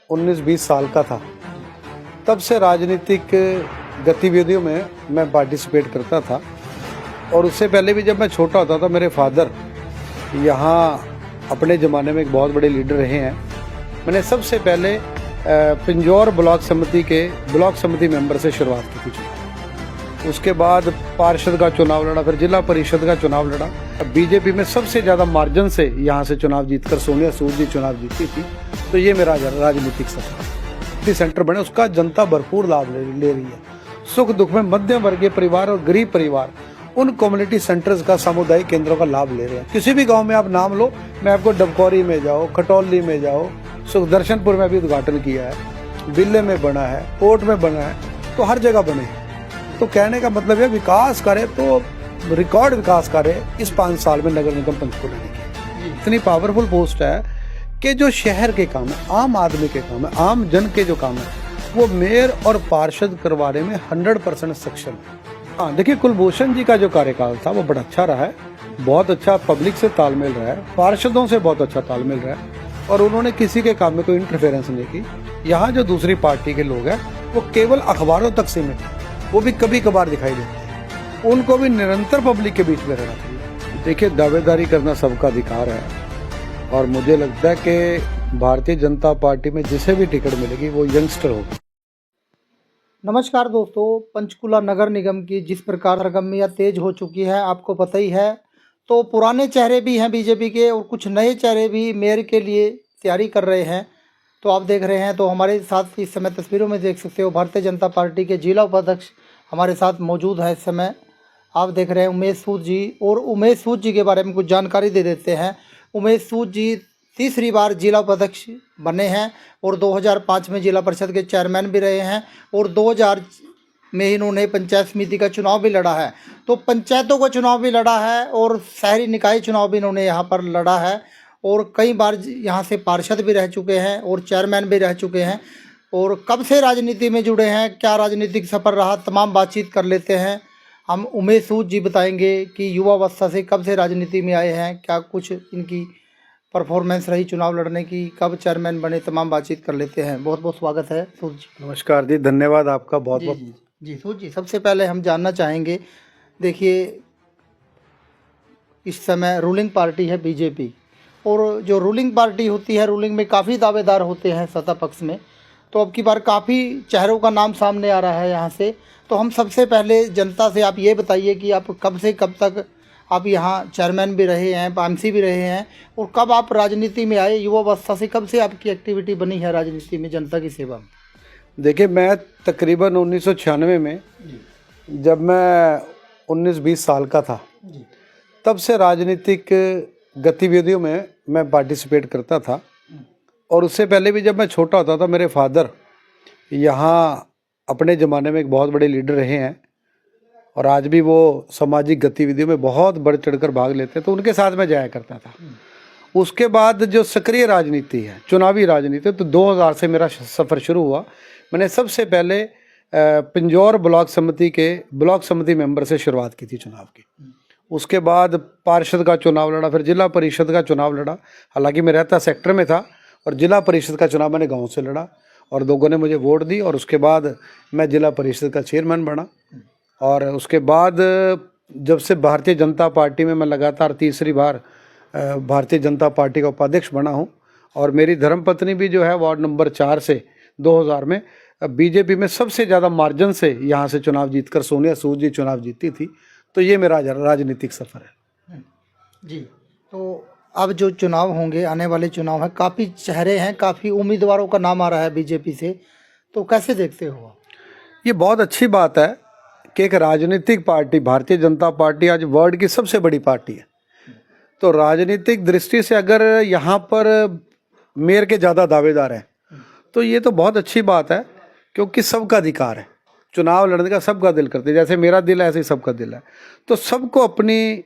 19-20 साल का था, तब से राजनीतिक गतिविधियों में मैं पार्टिसिपेट करता था। और उससे पहले भी जब मैं छोटा होता था, मेरे फादर यहाँ अपने ज़माने में एक बहुत बड़े लीडर रहे हैं। मैंने सबसे पहले पिंजौर ब्लॉक समिति मेंबर से शुरुआत की थी। उसके बाद पार्षद का चुनाव लड़ा, फिर जिला परिषद का चुनाव लड़ा। अब बीजेपी में सबसे ज़्यादा मार्जिन से यहाँ से चुनाव जीतकर सोनिया सूद जी चुनाव जीती थी। तो ये मेरा राजनीतिक सफर सेंटर बने, उसका जनता भरपूर लाभ ले रही है। सुख दुख में मध्यम वर्गीय परिवार और गरीब परिवार उन कम्युनिटी सेंटर्स का, सामुदायिक केंद्रों का लाभ ले रहे हैं। किसी भी गांव में आप नाम लो, मैं आपको डबकौरी में जाओ, खटौली में जाओ, सुखदर्शनपुर में भी उद्घाटन किया है, बिल्ले में बना है, कोट में बना है, तो हर जगह बने हैं। तो कहने का मतलब है विकास करे तो रिकॉर्ड विकास करे इस 5 साल में नगर निगम पंचकूला ने किया। इतनी पावरफुल पोस्ट है कि जो शहर के काम है, आम आदमी के काम है, आम जन के जो काम है, वो मेयर और पार्षद करवाने में 100% सक्षम है। हाँ, देखिए, कुलभूषण जी का जो कार्यकाल था वो बड़ा अच्छा रहा है, बहुत अच्छा पब्लिक से तालमेल रहा है, पार्षदों से बहुत अच्छा तालमेल रहा है, और उन्होंने किसी के काम में कोई इंटरफेरेंस नहीं की। यहाँ जो दूसरी पार्टी के लोग हैं वो केवल अखबारों तक सीमित है, वो भी कभी कभार दिखाई देते हैं। उनको भी निरंतर पब्लिक के बीच में रहना चाहिए। देखिए, दावेदारी करना सबका अधिकार है, और मुझे लगता है कि भारतीय जनता पार्टी में जिसे भी टिकट मिलेगी वो यंगस्टर होगा। नमस्कार दोस्तों, पंचकूला नगर निगम की जिस प्रकार सरगर्मियाँ तेज हो चुकी है आपको पता ही है। तो पुराने चेहरे भी हैं बीजेपी के, और कुछ नए चेहरे भी मेयर के लिए तैयारी कर रहे हैं। तो आप देख रहे हैं, तो हमारे साथ इस समय तस्वीरों में देख सकते हो भारतीय जनता पार्टी के जिला उपाध्यक्ष हमारे साथ मौजूद है। इस समय आप देख रहे हैं उमेश सूद जी, और उमेश सूद जी के बारे में कुछ जानकारी दे देते हैं। उमेश सूद जी तीसरी बार जिला उपाध्यक्ष बने हैं, और 2005 में जिला परिषद के चेयरमैन भी रहे हैं, और 2000 में इन्होंने पंचायत समिति का चुनाव भी लड़ा है। तो पंचायतों का चुनाव भी लड़ा है, और शहरी निकाय चुनाव भी इन्होंने यहाँ पर लड़ा है, और कई बार यहाँ से पार्षद भी रह चुके हैं और चेयरमैन भी रह चुके हैं। और कब से राजनीति में जुड़े हैं, क्या राजनीतिक सफ़र रहा, तमाम बातचीत कर लेते हैं। हम उमेश सूद जी बताएंगे कि युवावस्था से कब से राजनीति में आए हैं, क्या कुछ इनकी परफॉर्मेंस रही चुनाव लड़ने की, कब चेयरमैन बने, तमाम बातचीत कर लेते हैं। बहुत बहुत स्वागत है सूद जी। नमस्कार जी, धन्यवाद आपका बहुत बहुत। जी सूद जी, सबसे पहले हम जानना चाहेंगे, देखिए इस समय रूलिंग पार्टी है बीजेपी, और जो रूलिंग पार्टी होती है, रूलिंग में काफ़ी दावेदार होते हैं सत्ता पक्ष में। तो अब की बार काफ़ी चेहरों का नाम सामने आ रहा है यहाँ से। तो हम सबसे पहले जनता से आप ये बताइए कि आप कब से कब तक आप यहाँ चेयरमैन भी रहे हैं, एमसी भी रहे हैं, और कब आप राजनीति में आए, युवावस्था से कब से आपकी एक्टिविटी बनी है राजनीति में, जनता की सेवा में? देखिए, मैं तकरीबन 1996 में, जब मैं 19-20 साल का था, तब से राजनीतिक गतिविधियों में मैं पार्टिसिपेट करता था। और उससे पहले भी जब मैं छोटा होता था, मेरे फादर यहाँ अपने ज़माने में एक बहुत बड़े लीडर रहे हैं, और आज भी वो सामाजिक गतिविधियों में बहुत बढ़ चढ़कर भाग लेते हैं, तो उनके साथ मैं जाया करता था। उसके बाद जो सक्रिय राजनीति है, चुनावी राजनीति, तो 2000 से मेरा सफ़र शुरू हुआ। मैंने सबसे पहले पिंजौर ब्लॉक समिति मेंबर से शुरुआत की थी चुनाव की। उसके बाद पार्षद का चुनाव लड़ा, फिर जिला परिषद का चुनाव लड़ा। हालांकि मैं रहता सेक्टर में था, और जिला परिषद का चुनाव मैंने गाँव से लड़ा, और लोगों ने मुझे वोट दी, और उसके बाद मैं जिला परिषद का चेयरमैन बना। और उसके बाद जब से भारतीय जनता पार्टी में मैं लगातार तीसरी बार भारतीय जनता पार्टी का उपाध्यक्ष बना हूं, और मेरी धर्मपत्नी भी जो है वार्ड नंबर 4 से 2000 में बीजेपी में सबसे ज़्यादा मार्जिन से यहाँ से चुनाव जीतकर सोनिया सूद जी चुनाव जीती थी। तो ये मेरा राजनीतिक सफ़र है जी। तो अब जो चुनाव होंगे, आने वाले चुनाव हैं, काफ़ी चेहरे हैं, काफ़ी उम्मीदवारों का नाम आ रहा है बीजेपी से, तो कैसे देखते हो? ये बहुत अच्छी बात है कि एक राजनीतिक पार्टी, भारतीय जनता पार्टी आज वर्ल्ड की सबसे बड़ी पार्टी है। तो राजनीतिक दृष्टि से अगर यहाँ पर मेयर के ज़्यादा दावेदार हैं, तो ये तो बहुत अच्छी बात है, क्योंकि सबका अधिकार है, चुनाव लड़ने का सबका दिल करते हैं। जैसे मेरा दिल है, ऐसे ही सबका दिल है। तो सबको अपनी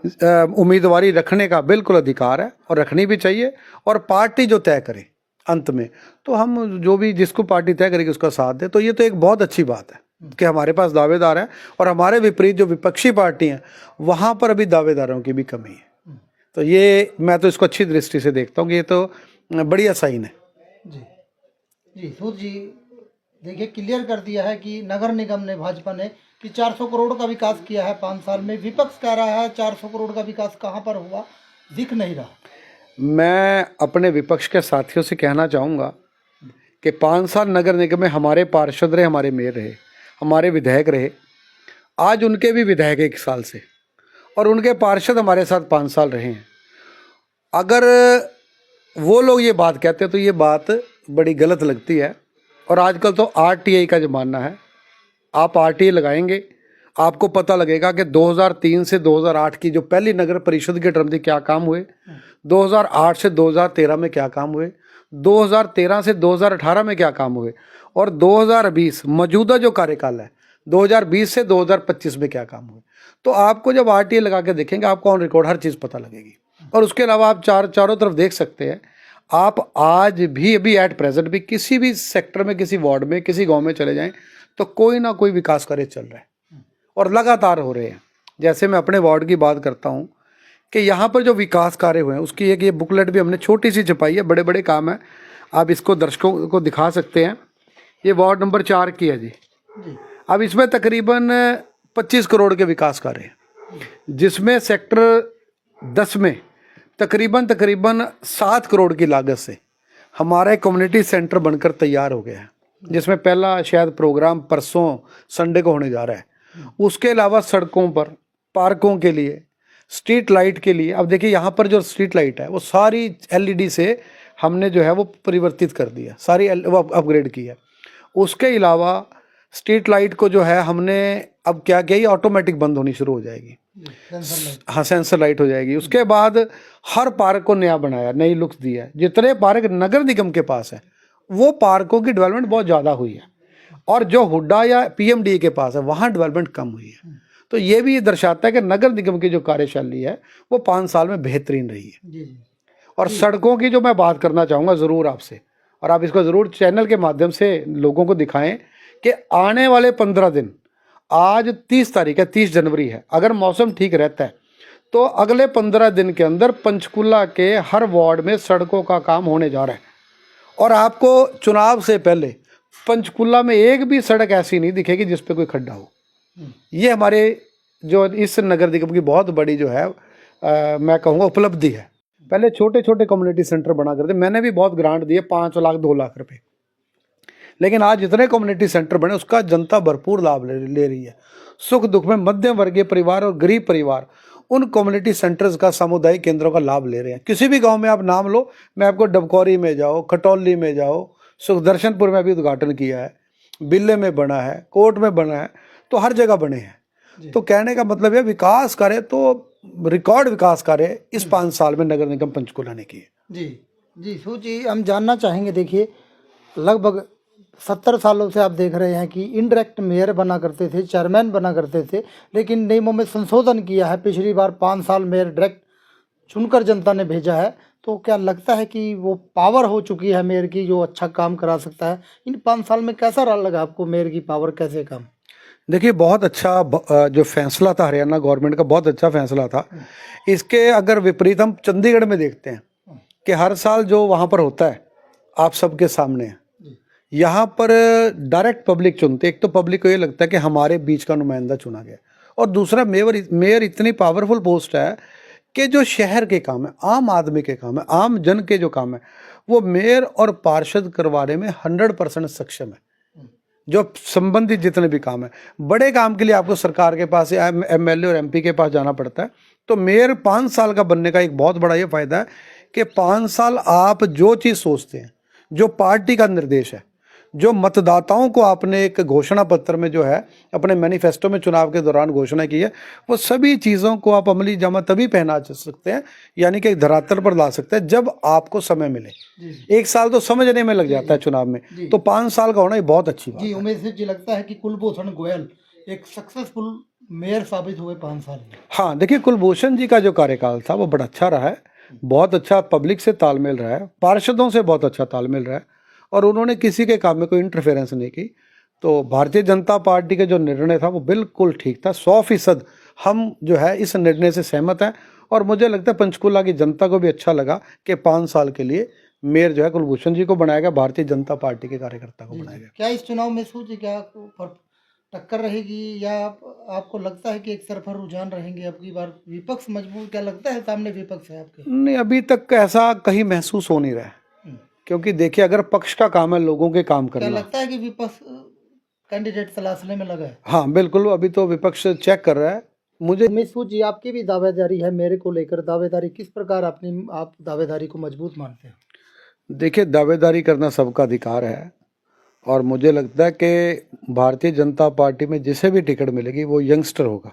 उम्मीदवारी रखने का बिल्कुल अधिकार है, और रखनी भी चाहिए। और पार्टी जो तय करे अंत में, तो हम जो भी जिसको पार्टी तय करेगी उसका साथ दे। तो ये तो एक बहुत अच्छी बात है कि हमारे पास दावेदार हैं, और हमारे विपरीत जो विपक्षी पार्टी हैं वहाँ पर अभी दावेदारों की भी कमी है। तो ये मैं तो इसको अच्छी दृष्टि से देखता हूँ कि ये तो बढ़िया साइन है। जी। जी सूद जी, देखिए क्लियर कर दिया है कि नगर निगम ने, भाजपा ने, कि 400 करोड़ का विकास किया है 5 साल में। विपक्ष कह रहा है 400 करोड़ का विकास कहाँ पर हुआ, दिख नहीं रहा। मैं अपने विपक्ष के साथियों से कहना चाहूँगा कि 5 साल नगर निगम में हमारे पार्षद रहे, हमारे मेयर रहे, हमारे विधायक रहे। आज उनके भी विधायक 1 साल से, और उनके पार्षद हमारे साथ 5 साल रहे हैं। अगर वो लोग ये बात कहते हैं तो ये बात बड़ी गलत लगती है। और आजकल तो आरटीआई का ज़माना है। आप आरटीआई लगाएंगे, आपको पता लगेगा कि 2003 से 2008 की जो पहली नगर परिषद की टर्म थी, क्या काम हुए, 2008 से 2013 में क्या काम हुए, 2013 से 2018 में क्या काम हुए, और 2020 मौजूदा जो कार्यकाल है 2020 से 2025 में क्या काम हुए। तो आपको जब आरटीआई लगा के देखेंगे, आपको ऑन रिकॉर्ड हर चीज़ पता लगेगी। और उसके अलावा आप चारों तरफ देख सकते हैं। आप आज भी अभी एट प्रेजेंट भी किसी भी सेक्टर में, किसी वार्ड में, किसी गांव में चले जाएं तो कोई ना कोई विकास कार्य चल रहा है और लगातार हो रहे हैं। जैसे मैं अपने वार्ड की बात करता हूं कि यहाँ पर जो विकास कार्य हुए हैं उसकी एक ये बुकलेट भी हमने छोटी सी छपाई है। बड़े बड़े काम है, आप इसको दर्शकों को दिखा सकते हैं। ये वार्ड नंबर 4 की है जी। अब इसमें तकरीबन 25 करोड़ के विकास कार्य हैं, जिसमें सेक्टर 10 में तकरीबन 7 करोड़ की लागत से हमारा एक कम्युनिटी सेंटर बनकर तैयार हो गया है, जिसमें पहला शायद प्रोग्राम परसों संडे को होने जा रहा है। उसके अलावा सड़कों पर, पार्कों के लिए, स्ट्रीट लाइट के लिए, अब देखिए यहाँ पर जो स्ट्रीट लाइट है वो सारी एलईडी से हमने जो है वो परिवर्तित कर दिया, सारी वो अपग्रेड की है। उसके अलावा स्ट्रीट लाइट को जो है हमने अब क्या किया, ये ऑटोमेटिक बंद होनी शुरू हो जाएगी। हाँ, सेंसर लाइट हो जाएगी। उसके बाद हर पार्क को नया बनाया, नई लुक्स दिया है। जितने पार्क नगर निगम के पास है वो पार्कों की डेवलपमेंट बहुत ज़्यादा हुई है, और जो हुड्डा या पीएमडी के पास है वहाँ डेवलपमेंट कम हुई है। तो ये भी दर्शाता है कि नगर निगम की जो कार्यशैली है वो 5 साल में बेहतरीन रही है। और सड़कों की जो मैं बात करना चाहूँगा ज़रूर आपसे, और आप इसको ज़रूर चैनल के माध्यम से लोगों को दिखाएं कि आने वाले 15 दिन, आज 30 तारीख है, 30 जनवरी है, अगर मौसम ठीक रहता है तो अगले 15 दिन के अंदर पंचकुला के हर वार्ड में सड़कों का काम होने जा रहा है। और आपको चुनाव से पहले पंचकुला में एक भी सड़क ऐसी नहीं दिखेगी जिस पे कोई खड्डा हो। ये हमारे जो इस नगर निगम की बहुत बड़ी जो है मैं कहूँगा उपलब्धि है। पहले छोटे छोटे कम्युनिटी सेंटर बना करते, मैंने भी बहुत ग्रांट दिए, 5 लाख 2 लाख रुपए, लेकिन आज जितने कम्युनिटी सेंटर बने उसका जनता भरपूर लाभ ले रही है। सुख दुख में मध्यम वर्गीय परिवार और गरीब परिवार उन कम्युनिटी सेंटर्स का, सामुदायिक केंद्रों का लाभ ले रहे हैं। किसी भी गांव में आप नाम लो, मैं आपको डबकौरी में जाओ, खटौली में जाओ, सुखदर्शनपुर में भी उद्घाटन किया है, बिल्ले में बना है, कोट में बना है, तो हर जगह बने हैं। तो कहने का मतलब है विकास कार्य तो रिकॉर्ड विकास कार्य इस 5 साल में नगर निगम पंचकुला ने किए। जी सूद जी, हम जानना चाहेंगे, देखिए लगभग 70 सालों से आप देख रहे हैं कि इनडायरेक्ट मेयर बना करते थे, चेयरमैन बना करते थे, लेकिन नियमों में संशोधन किया है। पिछली बार 5 साल मेयर डायरेक्ट चुनकर जनता ने भेजा है। तो क्या लगता है कि वो पावर हो चुकी है मेयर की जो अच्छा काम करा सकता है? इन 5 साल में कैसा लगा आपको मेयर की पावर, कैसे काम? देखिए, बहुत अच्छा जो फैसला था हरियाणा गवर्नमेंट का, बहुत अच्छा फैसला था। इसके अगर विपरीत हम चंडीगढ़ में देखते हैं कि हर साल जो वहाँ पर होता है आप सबके सामने है, यहाँ पर डायरेक्ट पब्लिक चुनते। एक तो पब्लिक को ये लगता है कि हमारे बीच का नुमाइंदा चुना गया, और दूसरा मेयर इतनी पावरफुल पोस्ट है कि जो शहर के काम है, आम आदमी के काम है, आम जन के जो काम है, वो मेयर और पार्षद करवाने में 100% सक्षम है। जो संबंधित जितने भी काम है, बड़े काम के लिए आपको सरकार के पास या एमएलए और एमपी के पास जाना पड़ता है। तो मेयर 5 साल का बनने का एक बहुत बड़ा ये फायदा है कि 5 साल आप जो चीज़ सोचते हैं, जो पार्टी का निर्देश है, जो मतदाताओं को आपने एक घोषणा पत्र में जो है अपने मैनिफेस्टो में चुनाव के दौरान घोषणा की है, वो सभी चीज़ों को आप अमली जामा तभी पहना सकते हैं, यानी कि धरातल पर ला सकते हैं जब आपको समय मिले। 1 साल तो समझने में लग जाता है चुनाव में, तो 5 साल का होना ये बहुत अच्छी बात है। उमेश जी, लगता है कि कुलभूषण गोयल एक सक्सेसफुल मेयर साबित हुए 5 साल में। हाँ, देखिए, कुलभूषण जी का जो कार्यकाल था वो बड़ा अच्छा रहा है, बहुत अच्छा पब्लिक से तालमेल रहा है, पार्षदों से बहुत अच्छा तालमेल रहा है, और उन्होंने किसी के काम में कोई इंटरफेरेंस नहीं की। तो भारतीय जनता पार्टी का जो निर्णय था वो बिल्कुल ठीक था। 100% हम जो है इस निर्णय से सहमत हैं, और मुझे लगता है पंचकुला की जनता को भी अच्छा लगा कि 5 साल के लिए मेयर जो है कुलभूषण जी को बनाया गया, भारतीय जनता पार्टी के कार्यकर्ता को जी, बनाया जी। गया। क्या इस चुनाव में सूझी क्या टक्कर रहेगी या आपको लगता है कि एक तरफा रुझान रहेंगे? अब की बार विपक्ष मजबूत, क्या लगता है सामने विपक्ष है आपके? नहीं, अभी तक ऐसा कहीं महसूस हो नहीं रहा है, हम्म। क्योंकि देखिए अगर पक्ष का काम है लोगों के काम क्या करना। लगता है कि विपक्ष कैंडिडेट तलाशने में लगा है? हाँ बिल्कुल, अभी तो विपक्ष चेक कर रहा है। मुझे मिसू जी, आपकी भी दावेदारी है मेरे को लेकर, दावेदारी किस प्रकार अपनी आप दावेदारी को मजबूत मानते हैं? देखिए, दावेदारी करना सबका अधिकार है और मुझे लगता है कि भारतीय जनता पार्टी में जिसे भी टिकट मिलेगी वो यंगस्टर होगा।